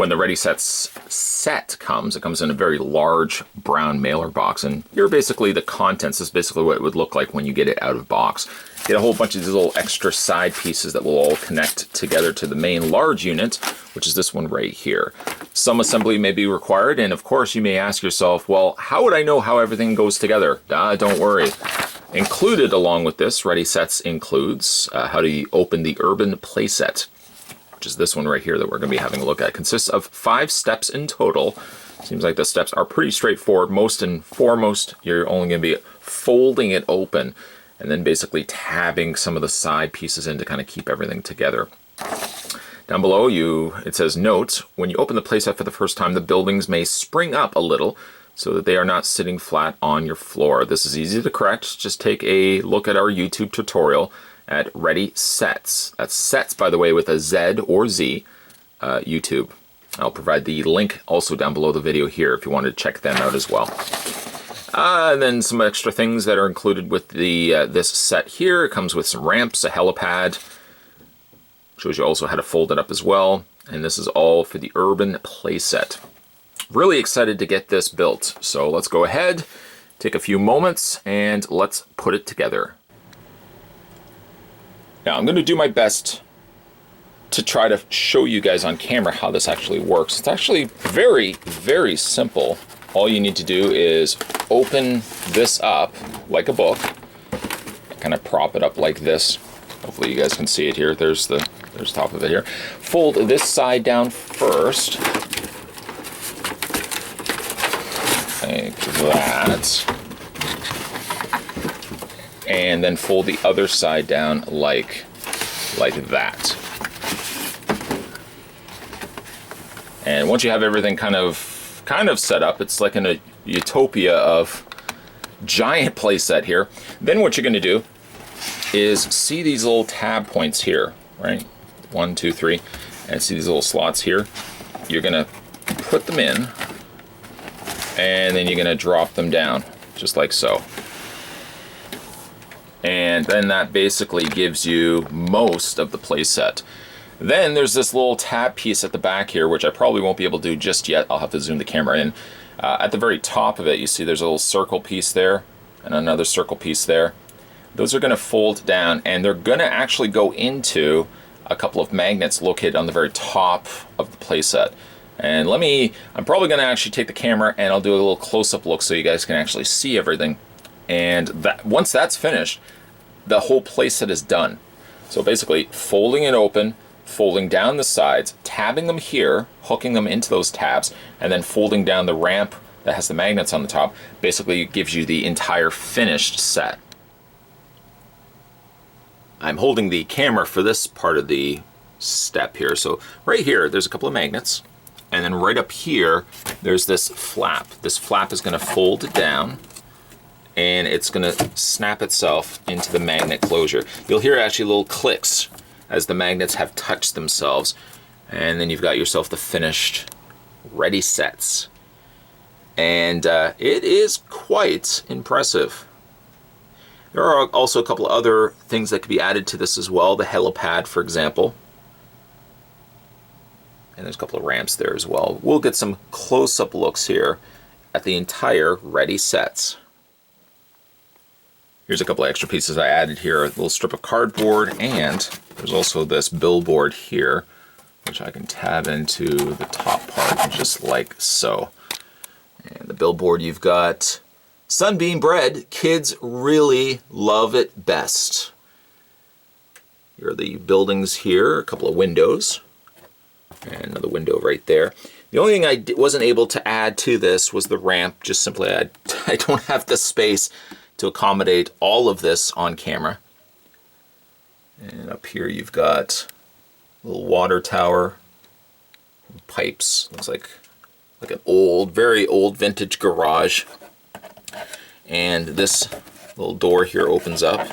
when the Readysetz set comes, it comes in a very large brown mailer box, and here are basically the contents. This is basically what it would look like when you get it out of box. You get a whole bunch of these little extra side pieces that will all connect together to the main large unit, which is this one right here. Some assembly may be required, and of course you may ask yourself, well, how would I know how everything goes together? Don't worry. Included along with this, Readysetz includes how to open the Urban Playset, which is this one right here that we're going to be having a look at. It consists of 5 steps in total. Seems like the steps are pretty straightforward. Most and foremost, you're only going to be folding it open and then basically tabbing some of the side pieces in to kind of keep everything together. Down below it says, note, when you open the playset for the first time, the buildings may spring up a little so that they are not sitting flat on your floor. This is easy to correct. Just take a look at our YouTube tutorial at Readysetz. That's sets, by the way, with a Z or Z, YouTube. I'll provide the link also down below the video here if you want to check them out as well. And then some extra things that are included with the this set here. It comes with some ramps, a helipad. Shows you also how to fold it up as well. And this is all for the Urban Playset. Really excited to get this built. So let's go ahead, take a few moments, and let's put it together. Now I'm going to do my best to try to show you guys on camera how this actually works. It's actually very, very simple. All you need to do is open this up like a book, kind of prop it up like this. Hopefully you guys can see it here. There's top of it here. Fold this side down first, like that, and then fold the other side down like that. And once you have everything kind of set up, it's like in a utopia of giant playset here. Then what you're going to do is see these little tab points here, right? 1, 2, 3, and see these little slots here. You're going to put them in, and then you're going to drop them down, just like so. And then that basically gives you most of the playset. Then there's this little tab piece at the back here, which I probably won't be able to do just yet. I'll have to zoom the camera in. At the very top of it, you see there's a little circle piece there and another circle piece there. Those are going to fold down, and they're going to actually go into a couple of magnets located on the very top of the playset. And I'm probably going to actually take the camera and I'll do a little close-up look so you guys can actually see everything. And once that's finished, the whole playset is done. So basically, folding it open, folding down the sides, tabbing them here, hooking them into those tabs, and then folding down the ramp that has the magnets on the top, basically gives you the entire finished set. I'm holding the camera for this part of the step here. So right here, there's a couple of magnets. And then right up here, there's this flap. This flap is going to fold it down, and it's going to snap itself into the magnet closure. You'll hear actually little clicks as the magnets have touched themselves. And then you've got yourself the finished Readysetz. And it is quite impressive. There are also a couple of other things that could be added to this as well. The helipad, for example. And there's a couple of ramps there as well. We'll get some close-up looks here at the entire Readysetz. Here's a couple of extra pieces I added here. A little strip of cardboard, and there's also this billboard here, which I can tab into the top part just like so. And the billboard, you've got Sunbeam bread, kids really love it best. Here are the buildings here, a couple of windows, and another window right there. The only thing I wasn't able to add to this was the ramp. Just simply, I don't have the space to accommodate all of this on camera. And up here you've got a little water tower, pipes. Looks like an old, very old vintage garage. And this little door here opens up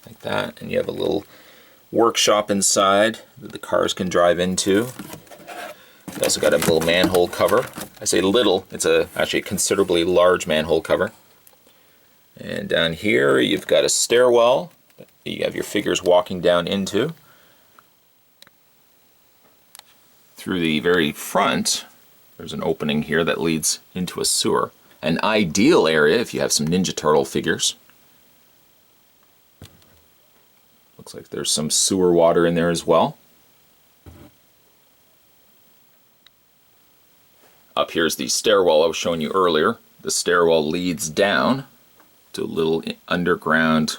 like that, and you have a little workshop inside that the cars can drive into. You also got a little manhole cover. I say little, it's actually a considerably large manhole cover. And down here you've got a stairwell that you have your figures walking down into. through the very front, there's an opening here that leads into a sewer. An ideal area if you have some Ninja Turtle figures. Looks like there's some sewer water in there as well. Up here's the stairwell I was showing you earlier. The stairwell leads down to a little underground,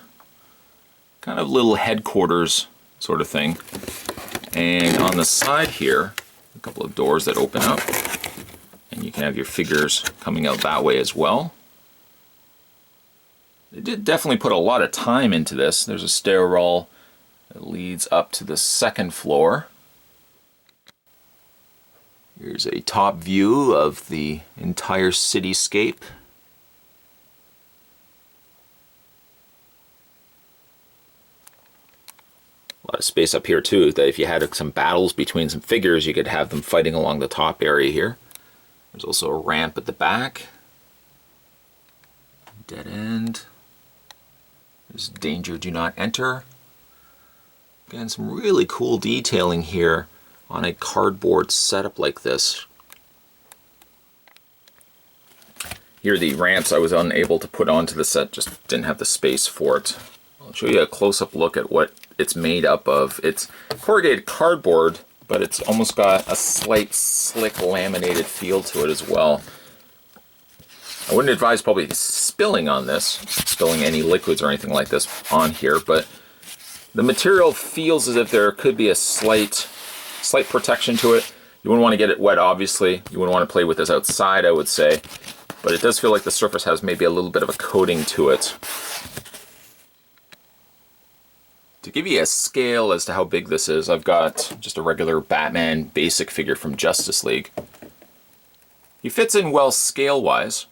kind of little headquarters sort of thing. And on the side here, a couple of doors that open up. And you can have your figures coming out that way as well. They did definitely put a lot of time into this. There's a stairwell that leads up to the second floor. Here's a top view of the entire cityscape. A lot of space up here too, that if you had some battles between some figures, you could have them fighting along the top area here. There's also a ramp at the back. Dead end. There's danger, do not enter. Again, some really cool detailing here on a cardboard setup like this. Here are the ramps I was unable to put onto the set, just didn't have the space for it. I'll show you a close-up look at what it's made up of. It's corrugated cardboard, but it's almost got a slight slick laminated feel to it as well. I wouldn't advise probably spilling on this, spilling any liquids or anything like this on here, but the material feels as if there could be a slight protection to it. You wouldn't want to get it wet, obviously. You wouldn't want to play with this outside, I would say. But it does feel like the surface has maybe a little bit of a coating to it. To give you a scale as to how big this is, I've got just a regular Batman basic figure from Justice League. He fits in well scale-wise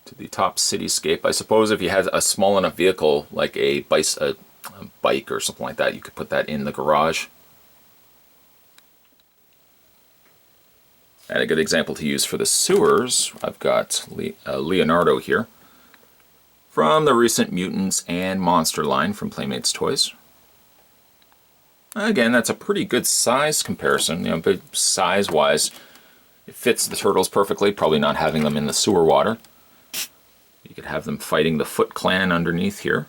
to the top cityscape. I suppose if you had a small enough vehicle, like a bike or something like that, you could put that in the garage. And a good example to use for the sewers, I've got Leonardo here from the recent Mutants and Monster line from Playmates Toys. Again, that's a pretty good size comparison, but size-wise, it fits the turtles perfectly, probably not having them in the sewer water. You could have them fighting the Foot Clan underneath here.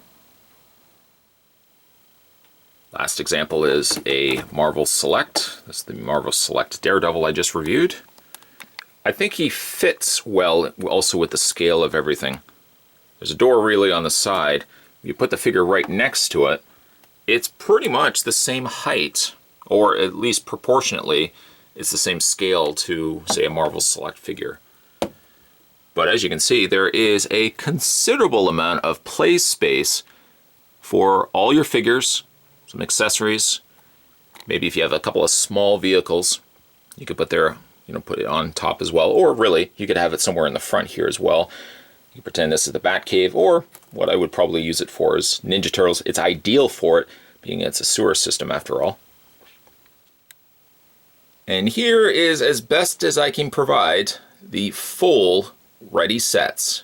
Last example is a Marvel Select. This is the Marvel Select Daredevil I just reviewed. I think he fits well also with the scale of everything. There's a door really on the side. You put the figure right next to it, it's pretty much the same height, or at least proportionately, it's the same scale to, say, a Marvel Select figure. But as you can see, there is a considerable amount of play space for all your figures, some accessories. Maybe if you have a couple of small vehicles, you could put put it on top as well. Or really, you could have it somewhere in the front here as well. You pretend this is the Batcave, or what I would probably use it for is Ninja Turtles. It's ideal for it, being it's a sewer system after all. And here is, as best as I can provide, the full Readysetz.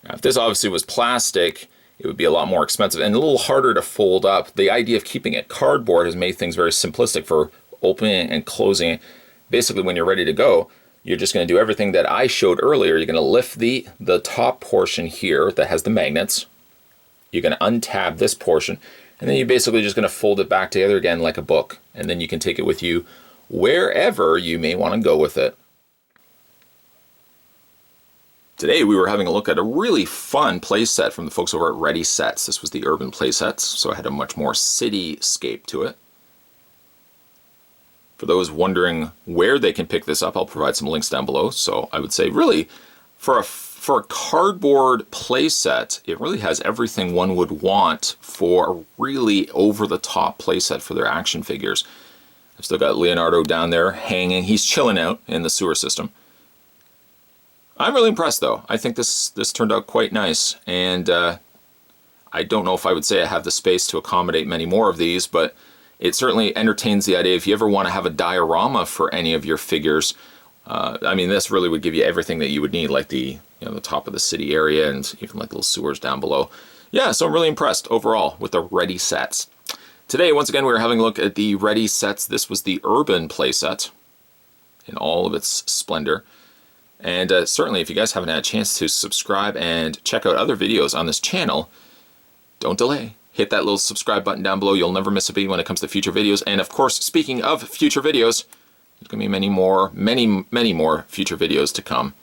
Now, if this obviously was plastic, it would be a lot more expensive and a little harder to fold up. The idea of keeping it cardboard has made things very simplistic for opening and closing. Basically, when you're ready to go, you're just going to do everything that I showed earlier. You're going to lift the top portion here that has the magnets. You're going to untab this portion, and then you're basically just going to fold it back together again like a book. And then you can take it with you wherever you may want to go with it. Today we were having a look at a really fun playset from the folks over at Readysetz. This was the Urban Playsets, so it had a much more cityscape to it. For those wondering where they can pick this up, I'll provide some links down below. So I would say really, for a cardboard playset, it really has everything one would want for a really over-the-top playset for their action figures. I've still got Leonardo down there hanging. He's chilling out in the sewer system. I'm really impressed though. I think this turned out quite nice, and I don't know if I would say I have the space to accommodate many more of these, but it certainly entertains the idea if you ever want to have a diorama for any of your figures. I mean, this really would give you everything that you would need, like the top of the city area and even like little sewers down below. Yeah, so I'm really impressed overall with the Readysetz. Today, once again, we're having a look at the Readysetz. This was the urban playset in all of its splendor. And certainly, if you guys haven't had a chance to subscribe and check out other videos on this channel, don't delay. Hit that little subscribe button down below. You'll never miss a beat when it comes to future videos. And of course, speaking of future videos, there's going to be many more future videos to come.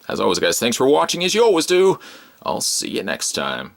As always, guys, thanks for watching, as you always do. I'll see you next time.